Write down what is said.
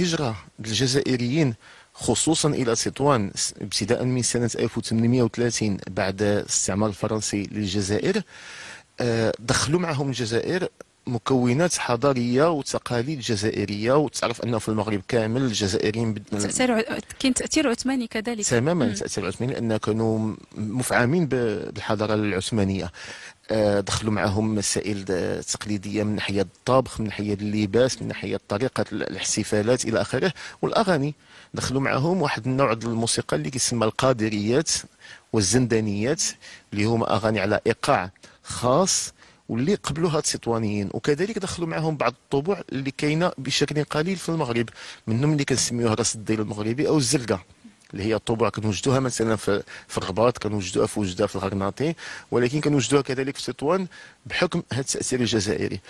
هجرة الجزائريين خصوصا إلى تطوان ابتداء من سنة 1830 بعد الاستعمار الفرنسي للجزائر، دخلوا معهم الجزائر مكونات حضارية وتقاليد جزائرية. وتعرف أنه في المغرب كامل الجزائريين كاين تأثير عثماني كذلك. تماما تأثير عثماني، لأن كانوا مفعمين بالحضارة العثمانية. دخلوا معهم مسائل تقليدية من ناحية الطبخ، من ناحية اللباس، من ناحية طريقة الاحتفالات إلى آخره. والأغاني دخلوا معهم واحد النوع ديال الموسيقى اللي كيسمى القادريات والزندانيات، اللي هما أغاني على إيقاع خاص واللي قبلوها التطوانيين. وكذلك دخلوا معهم بعض الطبوع اللي كاينه بشكل قليل في المغرب، منهم اللي كنسميوها راس الديل المغربي او الزرقاء، اللي هي الطبوع كنوجدوها مثلا في الرباط، كنوجدوها في وجده في الغرناطي، ولكن كنوجدوها كذلك في تطوان بحكم هذا التاثير الجزائري.